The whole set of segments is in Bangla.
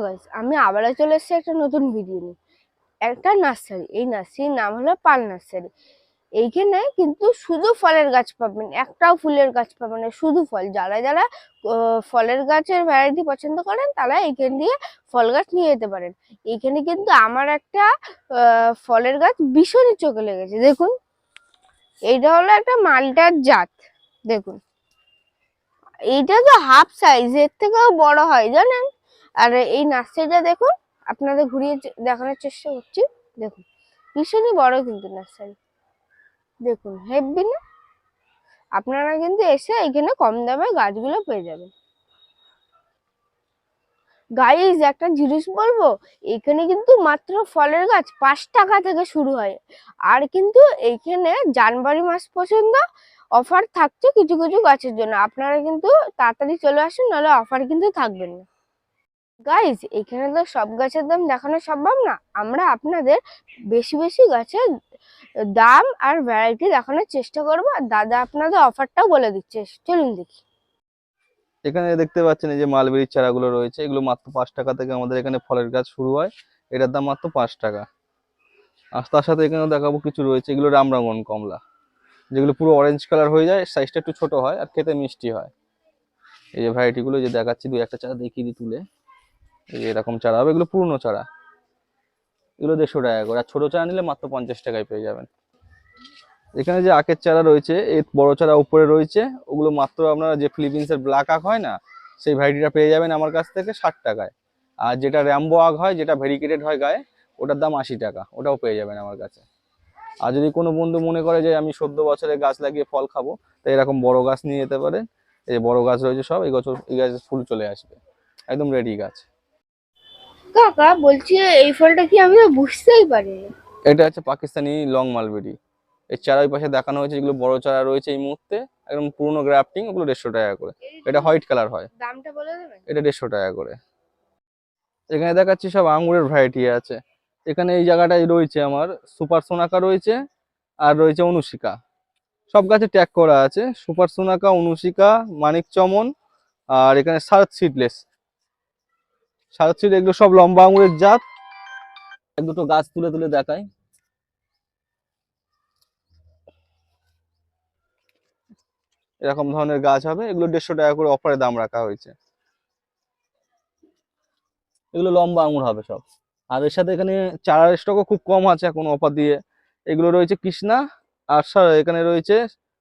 গাইস, আমি আবারও চলে এসেছি একটা নতুন ভিডিও নিয়ে। একটা নার্সারি, এই নার্সারির নাম হলো পাল নার্সারি। এইখানে কিন্তু শুধু ফলের গাছ পাবেন, একটাও ফুলের গাছ পাবেন না, শুধু ফল। যারা যারা ফলের গাছের ভ্যারাইটি পছন্দ করেন তারা এইখান দিয়ে ফল গাছ নিয়ে যেতে পারেন। এইখানে কিন্তু আমার একটা ফলের গাছ ভীষণই চোখে লেগেছে। দেখুন, এইটা হলো একটা মালটার জাত। দেখুন, এইটা তো হাফ সাইজ, এর থেকেও বড় হয় জানেন। আর এই নার্সারিটা দেখুন, আপনাদের ঘুরিয়ে দেখানোর চেষ্টা করছি। দেখুন, ভীষণই বড় কিন্তু নার্সারি। দেখুন, হেব্বি না? আপনারা কিন্তু এসে এখানে কম দামে গাছগুলো পেয়ে যাবেন। গাইজ, একটা জিনিস বলবো, এখানে কিন্তু মাত্র ফলের গাছ 5 টাকা থেকে শুরু হয়। আর কিন্তু এইখানে জানুয়ারি মাস পর্যন্ত অফার থাকছে কিছু কিছু গাছের জন্য। আপনারা কিন্তু তাড়াতাড়ি চলে আসুন, নাহলে অফার কিন্তু থাকবেন না। গাইজ, এখানে তো সব গাছের দাম দেখানো সম্ভব না। আমরা আপনাদের বেশি বেশি গাছের দাম আর ভ্যারাইটি দেখানোর চেষ্টা করবো। আর দাদা আপনাদের অফারটাও বলে দিচ্ছে, চলুন দেখি। এখানে দেখতে পাচ্ছেন এই যে মালবেরির চারাগুলো রয়েছে, এগুলো মাত্র 5 টাকা থেকে আমাদের এখানে ফলের গাছ শুরু হয়। এটার দাম মাত্র 5 টাকা। আর তার সাথে এখানেও দেখাবো কিছু রয়েছে, এগুলো রামরাঙন কমলা, যেগুলো পুরো অরেঞ্জ কালার হয়ে যায়, সাইজটা একটু ছোট হয় আর খেতে মিষ্টি হয়। এই যে ভ্যারাইটিগুলো যে দেখাচ্ছি, দুই একটা চারা দেখিয়ে দিই তুলে। এই যে এরকম চারা হবে, এগুলো পুরনো চারা, এগুলো 150 টাকা করে। আর ছোট চারা নিলে মাত্র 50 টাকায় পেয়ে যাবেন। এখানে যে আখের চারা রয়েছে, এই বড় চারা উপরে রয়েছে, ওগুলো মাত্র আপনারা যে ফিলিপিন্সের ব্ল্যাক আখ হয় না, সেই ভ্যারাইটিটা পেয়ে যাবেন আমার কাছ থেকে 60 টাকায়। আর যেটা র্যাম্বো আখ হয়, যেটা ভেরিকেটেড হয় গায়ে, ওটার দাম 80 টাকা, ওটাও পেয়ে যাবেন আমার কাছে। আর যদি কোনো বন্ধু মনে করে যে আমি 14 বছরের গাছ লাগিয়ে ফল খাবো, তো এরকম বড় গাছ নিয়ে যেতে পারেন। এই বড় গাছ রয়েছে সব, এই গাছের ফুল চলে আসবে, একদম রেডি গাছ। কাকা বলছি, এই ফলটা কি আমি তো বুঝতেই পারিনি। এটা হচ্ছে পাকিস্তানি লং মালবেরি। এই চারা ওই পাশে দেখানো হয়েছে, যেগুলো বড় চারা রয়েছে এই মুহূর্তে, একদম পুরনো গ্রাফটিং, ওগুলো 150 টাকা করে। এটা হোয়াইট কালার হয়, দামটা বলে দেবেন? এটা 150 টাকা করে। এখানে দেখাচ্ছি সব আঙ্গুরের ভ্যারাইটি আছে। এখানে এই জায়গাটায় রয়েছে আমার সুপার সোনাকা রয়েছে, আর রয়েছে অনুশিকা। সব গাছে ট্যাগ করা আছে, সুপার সোনাকা, অনুশিকা, মানিক চমন, আর এখানে শারদ সিডলেস। শারদ সিড, এগুলো সব লম্বা আঙ্গুরের জাত। এক দুটো গাছ তুলে তুলে দেখায়। এরকম ধরনের গাছ হবে, এগুলো 150 টাকা করে অফারে দাম রাখা হয়েছে। এগুলো লম্বা আঙুর হবে সব। আর এর সাথে এখানে চারার স্টকও খুব কম আছে এখন অফার দিয়ে। এগুলো রয়েছে কৃষ্ণা, আর এখানে রয়েছে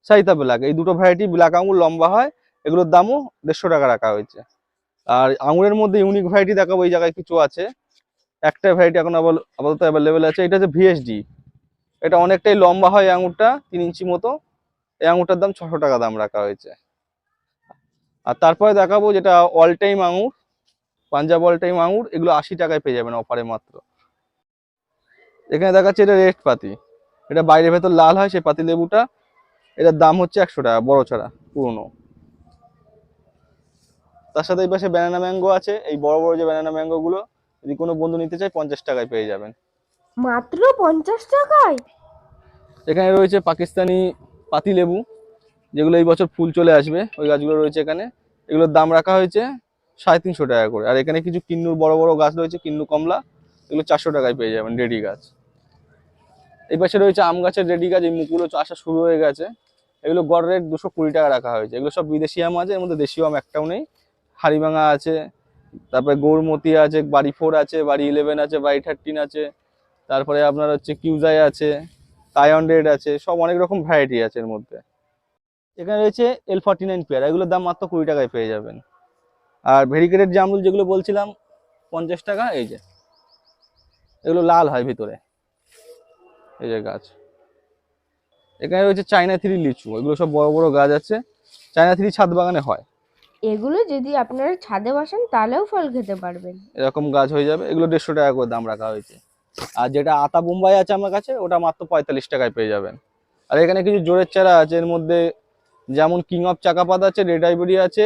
সাইতা ব্ল্যাক। এই দুটো ভ্যারাইটি ব্ল্যাক আঙুর লম্বা হয়, এগুলোর দামও 150 টাকা রাখা হয়েছে। আর আঙুরের মধ্যে ইউনিক ভ্যারাইটি দেখাবো, এই জায়গায় কিছু আছে। একটা ভ্যারাইটি এখন আপাতত অ্যাভেলেবেল আছে, এটা হচ্ছে ভিএসডি। এটা অনেকটাই লম্বা হয়, এই আঙুরটা 3 ইঞ্চি মতো। এই আঙুরটার দাম 600 টাকা দাম রাখা হয়েছে। আর তারপরে দেখাবো যেটা অল টাইম আঙুর, পাঞ্জাব অল টাইম আঙুর, এগুলো 80 টাকায় পেয়ে যাবেন অফারে মাত্র। এখানে দেখাচ্ছে এটা রেড পাতি, এটা বাইরে ভেতর লাল হয় সেই পাতি লেবুটা। এটার দাম হচ্ছে 100 টাকা, বড় চারা পুরনো। তার সাথে এই পাশে ব্যানানা ম্যাঙ্গো আছে, এই বড় বড় যে ব্যানানা ম্যাঙ্গো গুলো যদি কোনো বন্ধু নিতে চায় 50 টাকায় পেয়ে যাবেন। মাত্র 50 টাকায়? এখানে রয়েছে পাকিস্তানি পাতি লেবু, যেগুলো এই বছর ফুল চলে আসবে, ওই গাছগুলো রয়েছে এখানে। এগুলোর দাম রাখা হয়েছে 350 টাকা করে। আর এখানে কিছু কিন্নুর বড় বড় গাছ রয়েছে, কিন্নু কমলা, এগুলো 400 টাকায় পেয়ে যাবেন রেডি গাছ। এই পাশে রয়েছে আম গাছের রেডি গাছ, এই মুখগুলো আসা শুরু হয়ে গেছে। এগুলো গড় রেট 220 টাকা রাখা হয়েছে। এগুলো সব বিদেশি আম আছে, এর মধ্যে দেশীয় আম একটাও নেই। হাড়িভাঙা আছে, তারপরে গৌরমতি আছে, বাড়ি 4 আছে, বাড়ি 11 আছে, বাড়ি 13 আছে, তারপরে আপনার হচ্ছে কিউজাই আছে, টাইওয়ান রেড আছে, সব অনেক রকম ভ্যারাইটি আছে এর মধ্যে। এখানে রয়েছে L49 পেয়ারা, এগুলোর দাম মাত্র 20 টাকায় পেয়ে যাবেন। আর ভেরিকেটেড জামরুল যেগুলো বলছিলাম 50 টাকা। এই যে এগুলো লাল হয় ভিতরে, এই যে গাছ। এখানে রয়েছে চায়না 3 লিচু, এগুলো সব বড় বড় গাছ আছে। চায়না 3 ছাদ বাগানে হয়, এগুলো যদি আপনারা ছাদে বসান তাহলেও ফল খেতে পারবেন। এরকম গাছ হয়ে যাবে। এগুলো 150 টাকা করে দাম রাখা হয়েছে। আর যেটা আতা বোম্বাই আছে আমার কাছে, ওটা মাত্র 45 টাকায় পেয়ে যাবেন। আর এখানে কিছু জোরের চারা আছে, এর মধ্যে যেমন কিং অফ চাকাপাত আছে, রেড আইভরি আছে,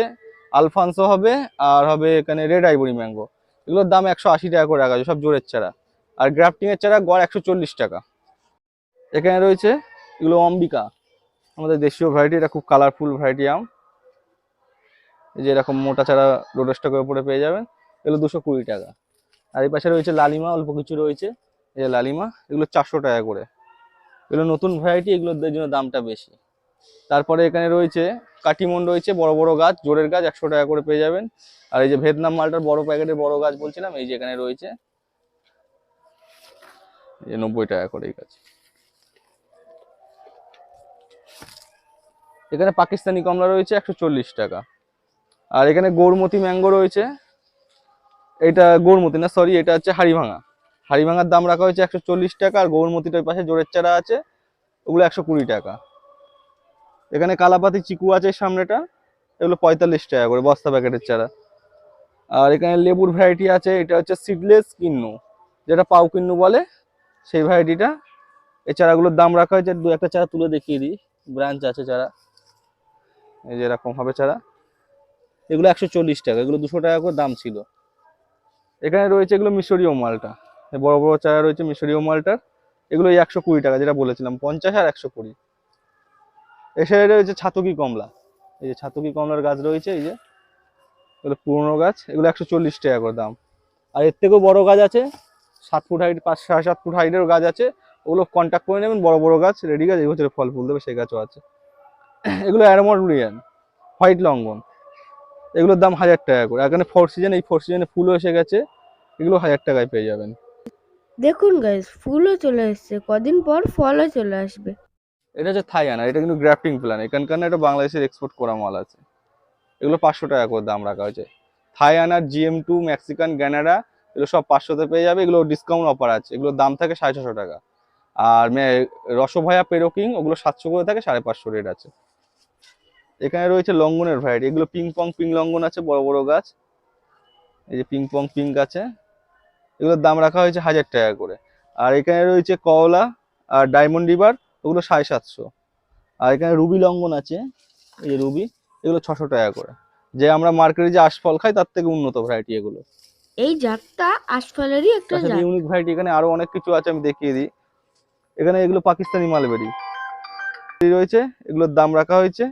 আলফানসো হবে, আর হবে এখানে রেড আইভরি ম্যাঙ্গো। এগুলোর দাম 180 টাকা করে রাখা আছে, সব জোরের চারা। আর গ্রাফটিং এর চারা গড় 140 টাকা। এখানে রয়েছে এগুলো অম্বিকা, আমাদের দেশীয় ভ্যারাইটি, এটা খুব কালারফুল ভ্যারাইটি আম। এই যে এরকম মোটা চারা রোড স্টকের উপরে পেয়ে যাবেন, এগুলো 220 টাকা। আর এই পাশে রয়েছে লালিমা, অল্প কিছু রয়েছে, এই যে লালিমা, এগুলো 400 টাকা করে। এগুলো নতুন ভ্যারাইটি, এগুলোর জন্য দামটা বেশি। তারপরে এখানে রয়েছে কাটিমন রয়েছে, বড় বড় গাছ, জোরের গাছ 100 টাকা করে পেয়ে যাবেন। আর এই যে ভিয়েতনাম মালটার বড় প্যাকেটের বড় গাছ বলছিলাম, এই যে এখানে রয়েছে, এই যে 90 টাকা করে এই গাছ। এখানে পাকিস্তানি কমলা রয়েছে 140 টাকা। আর এখানে গৌরমতি ম্যাঙ্গো রয়েছে, এটা গৌরমতি না, সরি, এটা হচ্ছে হাড়িভাঙা। হাড়িভাঙার দাম রাখা হয়েছে 140 টাকা। আর গৌরমতিটার পাশে জোরের চারা আছে, ওগুলো 120 টাকা। এখানে কালাপাতি চিকু আছে সামনেটা, এগুলো 45 টাকা করে বস্তা প্যাকেটের চারা। আর এখানে লেবুর ভ্যারাইটি আছে, এটা হচ্ছে সিডলেস কিন্নু, যেটা পাউ কিন্নু বলে, সেই ভ্যারাইটিটা। এই চারাগুলোর দাম রাখা হয়েছে, দু একটা চারা তুলে দেখিয়ে দিই, ব্রাঞ্চ আছে চারা, এই যে এরকম হবে চারা, এগুলো 140 টাকা, এগুলো 200 টাকা করে দাম ছিল। এখানে রয়েছে এগুলো মিশরীয় মালটা, বড় বড় চারা রয়েছে মিশরীয় মালটার, এগুলো 120 টাকা, যেটা বলেছিলাম 50 আর 120। এই সাইডে রয়েছে ছাতকি কমলা, এই যে ছাতকি কমলার গাছ রয়েছে, এই যে এগুলো পুরনো গাছ, এগুলো 140 টাকা করে দাম। আর এর থেকেও বড় গাছ আছে, 7 ফুট হাইট, 5-7.5 ফুট হাইটের গাছ আছে, ওগুলো কন্ট্যাক্ট করে নেবেন, বড় বড় গাছ রেডি গাছ, এই বছরে ফল ফুল দেবে, সেই গাছও আছে। এগুলো অ্যারোমোডিয়ান হোয়াইট লঙ্ঘন, এগুলোর দাম 1000 টাকা করে। এখানে এই ফোর সিজনে ফুলও এসে গেছে, এগুলো 1000 টাকায় পেয়ে যাবেন। দেখুন গাইস, ফুলও চলে এসছে, কদিন পর ফলও চলে আসবে। এটা হচ্ছে থাই আনার, এটা কিন্তু গ্রাফটিং প্ল্যান, এখানকার না, এটা বাংলাদেশের এক্সপোর্ট করা মাল আছে। এগুলো 500 টাকা করে দাম রাখা হয়েছে। থাই আনার, GM2, মেক্সিকান, গ্যানাডা, এগুলো সব 500-তে পেয়ে যাবে। এগুলো ডিসকাউন্ট অফার আছে, এগুলোর দাম থাকে 650 টাকা। আর রসভায়া পেরোকিং, ওগুলো 700 করে থাকে, 550 রেট আছে। এখানে রয়েছে লঙ্ঘনের ভ্যারাইটি, এগুলো পিং লঙ্ঘন আছে, বড় বড় গাছ, এই যে পিঙ্ক আছে, এগুলোর দাম রাখা হয়েছে 1000 টাকা করে। আর এখানে রয়েছে কওলা আর ডায়মন্ড রিভার, ওগুলো 750। আর এখানে রুবি লঙ্ঘন আছে, এই যে রুবি, এগুলো 600 টাকা করে। যে আমরা মার্কেটে যে আশফল খাই তার থেকে উন্নত ভ্যারাইটি এগুলো। এই জাতটা আশফলেরই একটা তার সাথে জাত। ইউনিক ভ্যারাইটি এখানে আরো অনেক কিছু আছে, আমি দেখিয়ে দিই। এখানে এগুলো পাকিস্তানি মালবেরি রয়েছে, এগুলোর দাম রাখা হয়েছে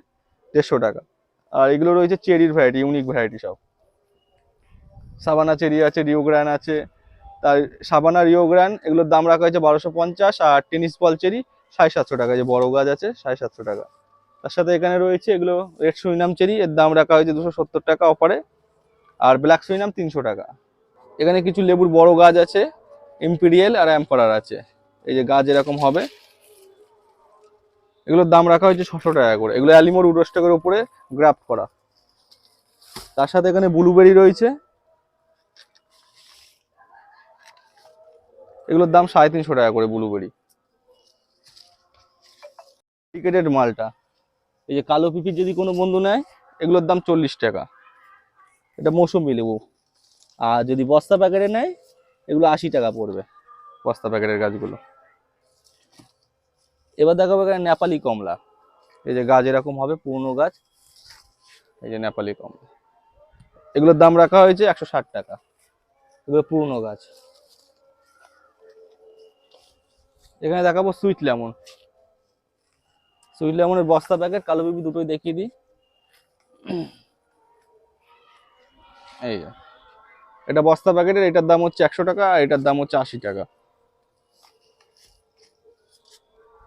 150 টাকা। আর এগুলো রয়েছে চেরির ভ্যারাইটি, ইউনিক ভ্যারাইটি সব। সাবানা চেরি আছে, রিও গ্র্যান্ড আছে। তার সাবানা, রিও গ্র্যান্ড, এগুলোর দাম রাখা হয়েছে 1250। আর টেনিস বল চেরি 750 টাকা, যে বড় গাছ আছে 750 টাকা। তার সাথে এখানে রয়েছে এগুলো রেড সুরিনাম চেরি, এর দাম রাখা হয়েছে 270 টাকা অফারে। আর ব্ল্যাক সুরিনাম 300 টাকা। এখানে কিছু লেবুর বড় গাছ আছে, ইম্পিরিয়াল আর এম্পারার আছে, এই যে গাছ এরকম হবে, এগুলোর দাম রাখা হয়েছে 600 টাকা করে। এগুলো অ্যালিমোর উডস্টকের উপরে গ্রাফট করা। তার সাথে এখানে ব্লুবেরি রয়েছে, এগুলোর দাম 350 টাকা করে ব্লুবেরি। টিকেটেড মালটা, এই যে কালো পিপির যদি কোনো বন্ধু নেয়, এগুলোর দাম 40 টাকা, এটা মৌসুমি লেবু। আর যদি বস্তা প্যাকেটে নেয়, এগুলো 80 টাকা পড়বে বস্তা প্যাকেটের গাছগুলো। এবার দেখাবো এখানে নেপালি কমলা, এই যে গাছ এরকম হবে, পুরনো গাছ, এই যে নেপালি কমলা, এগুলোর দাম রাখা হয়েছে 160 টাকা, এগুলো পুরনো গাছ। এখানে দেখাবো সুইট লেমন, সুইট লেমনের বস্তা প্যাকেট, কালো পিপি দুটোই দেখিয়ে দিই। এই যে এটা বস্তা প্যাকেটের, এটার দাম হচ্ছে 100 টাকা, আর এটার দাম হচ্ছে 80 টাকা।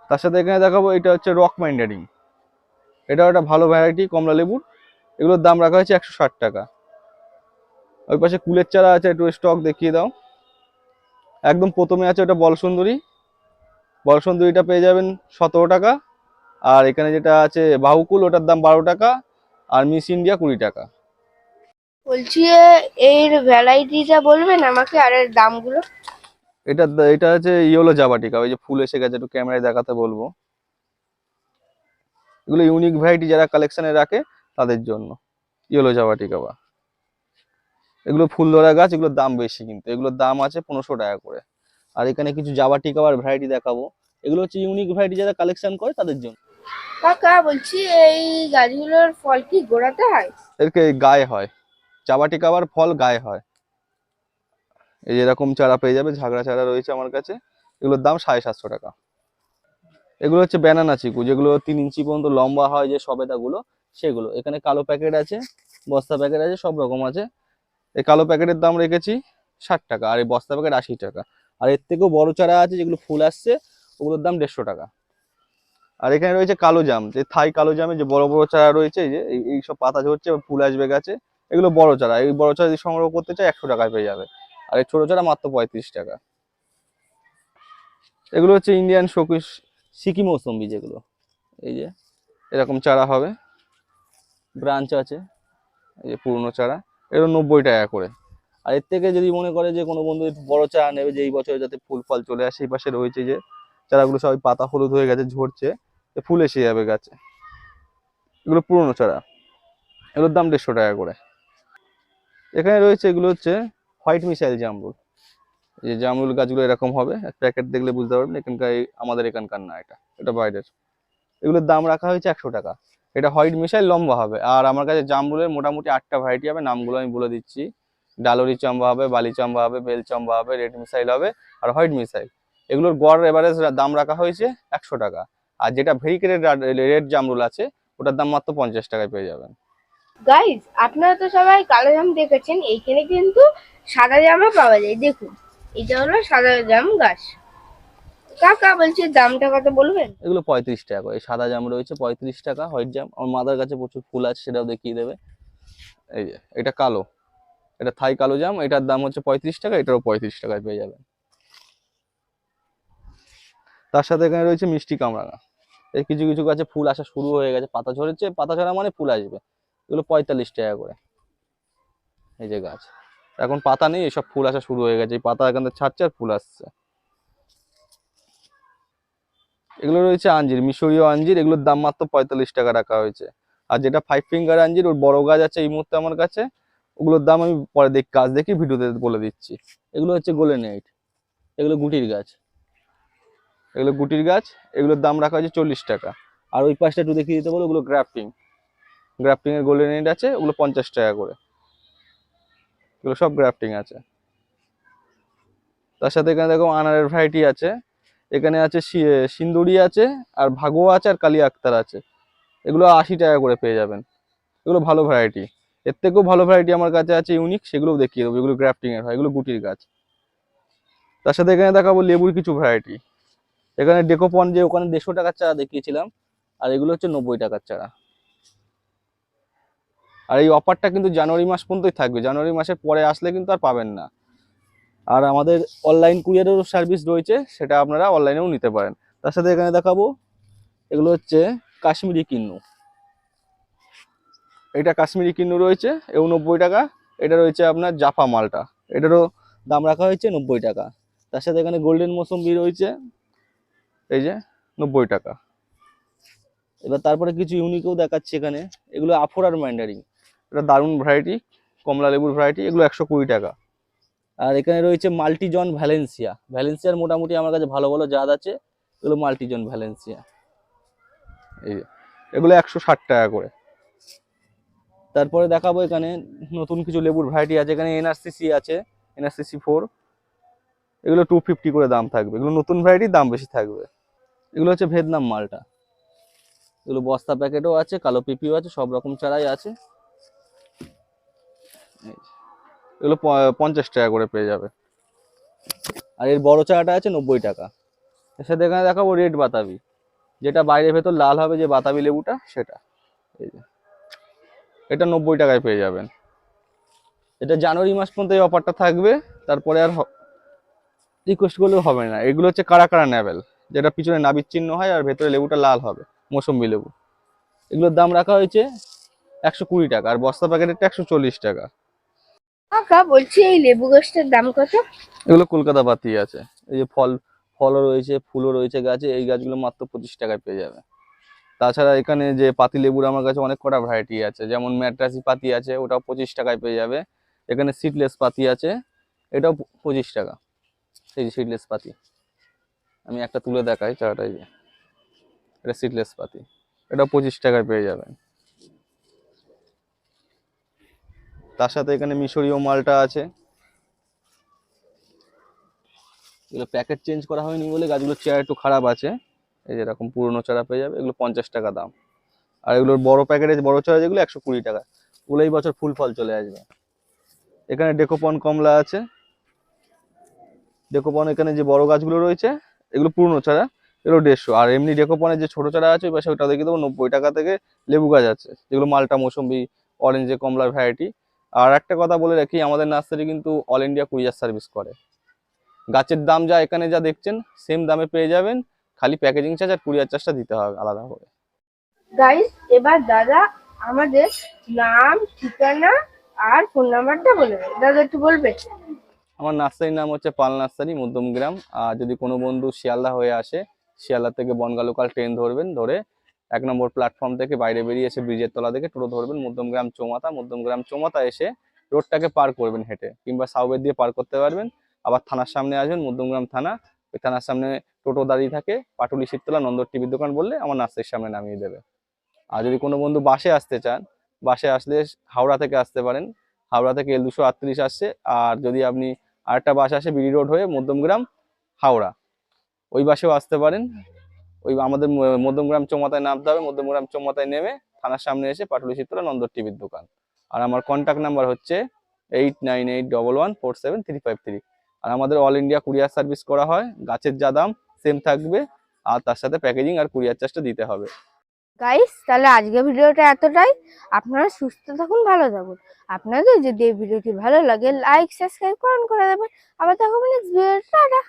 তার সাথে এখানে দেখাবো, এটা হচ্ছে রক ম্যান্ডারিন, এটাও একটা ভালো ভ্যারাইটি কমলা লেবুর, এগুলোর দাম রাখা হয়েছে 160 টাকা। ওই পাশে কুলের চারা আছে, একটু স্টক দেখিয়ে দাও। একদম প্রথমে আছে ওটা বলসুন্দরী, বলসুন্দরীটা পেয়ে যাবেন 17 টাকা। আর এখানে যেটা আছে বাহুকুল, ওটার দাম 12 টাকা। আর মিস ইন্ডিয়া 20 টাকা। বলছি এর ভ্যারাইটিটা বলবেন আমাকে, আর এর দামগুলো? এটা হচ্ছে ইয়েলো জাবাটিকা, ওই যে ফুল এসে গেছে, একটু ক্যামেরায় দেখাতে বলবো। এগুলো ইউনিক ভ্যারাইটি, যারা কালেকশনে রাখে তাদের জন্য ইয়েলো জাবাটিকা। বা এগুলো ফুল ধরা গাছ, এগুলোর দাম বেশি, কিন্তু এগুলোর দাম আছে 1500 টাকা করে। আর এখানে কিছু জাবাটিকা আর ভ্যারাইটি দেখাবো, এগুলো হচ্ছে ইউনিক ভ্যারাইটি, যারা কালেকশন করে তাদের জন্য। কাকা বলছি, এই গাছগুলোর ফল কি গোড়াতে হয়? এরকে গায়ে হয়, জাবাটিকা আবার ফল গায়ে হয়। এই যে এরকম চারা পেয়ে যাবে, ঝাগড়া চারা রয়েছে আমার কাছে, এগুলোর দাম 750 টাকা। এগুলো হচ্ছে ব্যানানা চিকু, যেগুলো 3 ইঞ্চি পর্যন্ত লম্বা হয়, যে সবেদাগুলো, সেগুলো। এখানে কালো প্যাকেট আছে, বস্তা প্যাকেট আছে, সব রকম আছে। এই কালো প্যাকেটের দাম রেখেছি 60 টাকা, আর এই বস্তা প্যাকেট 80 টাকা। আর এর থেকেও বড় চারা আছে যেগুলো ফুল আসছে, ওগুলোর দাম 150 টাকা। আর এখানে রয়েছে কালো জাম, যে থাই কালো জামে যে বড় বড় চারা রয়েছে, এই যে এই সব পাতা ঝরছে ফুল আসবে গাছে, এগুলো বড় চারা। এই বড় চারা যদি সংগ্রহ করতে চাই 100 টাকায় পেয়ে যাবে। আর এই ছোট চারা মাত্র 35 টাকা। এগুলো হচ্ছে ইন্ডিয়ান শোকিস সিকি মৌসম্বি, যেগুলো এই যে এরকম চারা হবে, ব্রাঞ্চ আছে, এই যে পুরনো চারা, এগুলো 90 টাকা করে। আর এর থেকে যদি মনে করে যে কোনো বন্ধু একটু বড় চারা নেবে, যে এই বছরে যাতে ফুল ফল চলে আসে, এই পাশে রয়েছে যে চারাগুলো সবাই পাতা হলুদ হয়ে গেছে, ঝরছে, ফুল এসে যাবে গাছে, এগুলো পুরনো চারা, এগুলোর দাম 150 টাকা করে। এখানে রয়েছে এগুলো হচ্ছে হোয়াইট মিসাইল জামরুল। এই যে জামরুল গাছগুলো এরকম হবে, প্যাকেট দেখলে বুঝতে পারবেন এখানকার, আমাদের এখানকার না, এটা এটা বাইরের। এগুলোর দাম রাখা হয়েছে 100 টাকা। এটা হোয়াইট মিসাইল লম্বা হবে। আর আমার কাছে জামরুলের মোটামুটি 8টা ভ্যারাইটি হবে, নামগুলো আমি বলে দিচ্ছি। ডালোরি চাম্বা হবে, বালি চাম্বা হবে, বেল চাম্বা হবে, রেড মিসাইল হবে, আর হোয়াইট মিসাইল। এগুলোর গড় এভারেজ দাম রাখা হয়েছে 100 টাকা। আর যেটা ভেরিকেটেড রেড জামরুল আছে, ওটার দাম মাত্র 50 টাকায় পেয়ে যাবেন। গাইজ, আপনারা তো সবাই কালো জাম দেখেছেন, এইখানে কিন্তু সাদা জামও পাওয়া যায়। দেখুন, এটা হলো সাদা জাম গাছ। কাকা বলছি দামটা কত বলবেন? এগুলো 35 টাকা করে। এই সাদা জাম রয়েছে 35 টাকা, হোয়াইট জাম। আমার মাদার কাছে প্রচুর ফুল আছে, সেটাও দেখিয়ে দেবে। এই যে এটা কালো, এটা থাই কালো জাম, এটার দাম হচ্ছে 35 টাকা, এটারও 35 টাকায় পেয়ে যাবেন। তার সাথে এখানে রয়েছে মিষ্টি কামরাঙা। এই কিছু কিছু গাছে ফুল আসা শুরু হয়ে গেছে, পাতা ঝরেছে, পাতা ঝরা মানে ফুল আসবে। এগুলো 45 টাকা করে। এই যে গাছ, এখন পাতা নেই, এসব ফুল আসা শুরু হয়ে গেছে, এই পাতা এখান থেকে ছাড়ছে আর ফুল আসছে। এগুলো রয়েছে আঞ্জির, মিশরীয় আঞ্জির, এগুলোর দাম মাত্র 45 টাকা রাখা হয়েছে। আর যেটা 5 ফিঙ্গার আঞ্জির, ওর বড় গাছ আছে এই মুহূর্তে আমার কাছে, ওগুলোর দাম আমি পরে গাছ দেখি ভিডিওতে বলে দিচ্ছি। এগুলো হচ্ছে গোল্ডেন এইট, এগুলো গুটির গাছ, এগুলো গুটির গাছ, এগুলোর দাম রাখা হয়েছে 40 টাকা। আর ওই পাশটা একটু দেখিয়ে দিতে বলো, ওগুলো গ্রাফটিং, গ্রাফটিং এর গোল্ডেন এইট আছে, ওগুলো 50 টাকা করে। এগুলো সব গ্রাফটিং আছে। তার সাথে এখানে দেখো আনারের ভ্যারাইটি আছে, এখানে আছে সিন্দুরি আছে, আর ভাগোয়া আছে, আর কালি আক্তার আছে। এগুলো 80 টাকা করে পেয়ে যাবেন। এগুলো ভালো ভ্যারাইটি। এর থেকেও ভালো ভ্যারাইটি আমার কাছে আছে ইউনিক, সেগুলোও দেখিয়ে দেবো। এগুলো গ্রাফটিং এর হয়, এগুলো গুটির গাছ। তার সাথে এখানে দেখাবো লেবুর কিছু ভ্যারাইটি। এখানে ডেকোপন, যে ওখানে 150 টাকার চারা দেখিয়েছিলাম, আর এগুলো হচ্ছে 90 টাকার চারা। আর এই অফারটা কিন্তু জানুয়ারি মাস পর্যন্তই থাকবে, জানুয়ারি মাসের পরে আসলে কিন্তু আর পাবেন না। আর আমাদের অনলাইন কুরিয়ারেরও সার্ভিস রয়েছে, সেটা আপনারা অনলাইনেও নিতে পারেন। তার সাথে এখানে দেখাবো এগুলো হচ্ছে কাশ্মীরি কিন্নু। এটা কাশ্মীরি কিন্নু রয়েছে, এও 90 টাকা। এটা রয়েছে আপনার জাফা মালটা, এটারও দাম রাখা হয়েছে 90 টাকা। তার সাথে এখানে গোল্ডেন মৌসম্বি রয়েছে, এই যে 90 টাকা। এবার তারপরে কিছু ইউনিকও দেখাচ্ছে এখানে, এগুলো আফোর আর ম্যান্ডারিন, এটা দারুণ ভ্যারাইটি, কমলা লেবুর ভ্যারাইটি, এগুলো 120 টাকা। আর এখানে রয়েছে মাল্টিজন ভ্যালেন্সিয়া, ভ্যালেন্সিয়ার মোটামুটি আমার কাছে ভালো ভালো জাত আছে, এগুলো মাল্টিজন ভ্যালেন্সিয়া, এই যে এগুলো 160 টাকা করে। তারপরে দেখাবো এখানে নতুন কিছু লেবুর ভ্যারাইটি আছে, এখানে এনআরসিসি আছে, এনআরসিসি 4, এগুলো 250 করে দাম থাকবে। এগুলো নতুন ভ্যারাইটি, দাম বেশি থাকবে। এগুলো হচ্ছে ভিয়েতনাম মালটা, এগুলো বস্তা প্যাকেটও আছে, কালো পিপিও আছে, সব রকম চারাই আছে। এই যে, এগুলো 50 টাকা করে পেয়ে যাবে। আর এর বড় চারাটা আছে 90 টাকা। এর সাথে এখানে দেখাবো রেড বাতাবি, যেটা বাইরে ভেতর লাল হবে, যে বাতাবি লেবুটা সেটা, এই যে এটা 90 টাকায় পেয়ে যাবেন। এটা জানুয়ারি মাস পর্যন্ত এই অফারটা থাকবে, তারপরে আর রিকোয়েস্ট করলেও হবে না। এগুলো হচ্ছে কারা কারা ন্যাভেল, যেটা পিছনে নাবির চিহ্ন হয়, আর ভেতরে লেবুটা লাল হবে, মৌসম্বি লেবু। এগুলোর দাম রাখা হয়েছে 120 টাকা, আর বস্তা প্যাকেটেরটা 140 টাকা। কাকা বলছি এই লেবু গাছটার দাম কত? এগুলো কলকাতা পাতি আছে, এই যে ফলও রয়েছে, ফুলও রয়েছে গাছে, এই গাছগুলো মাত্র 25 টাকায় পেয়ে যাবে। তাছাড়া এখানে যে পাতি লেবুর আমার কাছে অনেক কটা ভ্যারাইটি আছে, যেমন ম্যাড্রাসি পাতি আছে, ওটাও 25 টাকায় পেয়ে যাবে। এখানে সিডলেস পাতি আছে, এটাও 25 টাকা। এই যে সিডলেস পাতি, আমি একটা তুলে দেখাই চারাটা, এই যে এটা সিডলেস পাতি, এটাও 25 টাকায় পেয়ে যাবেন। তার সাথে এখানে মিশরীয় মালটা আছে, এগুলো প্যাকেট চেঞ্জ করা হয়নি বলে গাছগুলোর চেয়ার একটু খারাপ আছে। এই যে এরকম পুরনো চারা পেয়ে যাবে, এগুলো 50 টাকা দাম। আর এগুলোর বড় প্যাকেটে বড় চারা যেগুলো 120 টাকা, ওগুলো এই বছর ফুল ফল চলে আসবে। এখানে ডেকোপন কমলা আছে, ডেকোপন এখানে যে বড় গাছগুলো রয়েছে এগুলো পুরনো চারা, এগুলো 150। আর এমনি ডেকোপনের যে ছোট চারা আছে ওই পাশে ওটা দেখে দেবো 90 টাকা থেকে। লেবু গাছ আছে যেগুলো মালটা, মৌসুম্বি, অরেঞ্জে, কমলার ভ্যারাইটি। আর একটা কথা বলে রাখি, আমাদের নার্সারি কিন্তু অল ইন্ডিয়া কুরিয়ার সার্ভিস করে। গাছের দাম যা এখানে যা দেখছেন সেম দামে পেয়ে যাবেন, খালি প্যাকেজিং চার্জ আর কুরিয়ার চার্জটা দিতে হবে আলাদা করে। গাইস, এবার দাদা আমাদের নাম, ঠিকানা আর ফোন নাম্বারটা বলে দেবে। দাদা একটু বলবে? আমার নার্সারির নাম হচ্ছে পাল নার্সারি, মধ্যমগ্রাম। আর যদি কোনো বন্ধু শিয়ালদা হয়ে আসে, শিয়ালদা থেকে বনগাঁ লোকাল ট্রেন ধরবেন, ধরে 1 নম্বর প্ল্যাটফর্ম থেকে বাইরে বেরিয়ে এসে ব্রিজের তলা থেকে টোটো ধরবেন, মধ্যমগ্রাম চৌমাথা। মধ্যমগ্রাম চৌমাথা এসে রোডটাকে পার করবেন হেঁটে, কিংবা সাউথ দিয়ে পার করতে পারবেন। আবার থানার সামনে আসবেন, মধ্যমগ্রাম থানা, ওই থানার সামনে টোটো দাঁড়িয়ে থাকে, পাটুলি শিবতলা নন্দর টিভির দোকান বললে আমার নার্সারির সামনে নামিয়ে দেবে। আর যদি কোনো বন্ধু বাসে আসতে চান, বাসে আসলে হাওড়া থেকে আসতে পারেন, হাওড়া থেকে L238 আসছে। আর যদি আপনি আরেকটা বাস আসে বিডি রোড হয়ে মধ্যমগ্রাম হাওড়া, ওই বাসেও আসতে পারেন। ওই আমাদের মধ্যমগ্রাম চৌমাথায় নামতে হবে, মধ্যমগ্রাম চৌমাথায় নেমে থানার সামনে এসে পাটুলি শিবতলা নন্দর টিভির দোকান। আর আমার কন্ট্যাক্ট নাম্বার হচ্ছে 8981147353। আর আমাদের অল ইন্ডিয়া কুরিয়ার সার্ভিস করা হয়, গাছের যা দাম সেম থাকবে, আর তার সাথে প্যাকেজিং আর কুরিয়ার চার্জটা দিতে হবে। গাইস, তাহলে আজকে ভিডিওটা এতটাই। আপনারা সুস্থ থাকুন, ভালো থাকুন। আপনাদের যদি এই ভিডিওটি ভালো লাগে, লাইক, সাবস্ক্রাইব করে দেবেন। আবার দেখা হবে নেক্সট ভিডিওতে। টাটা।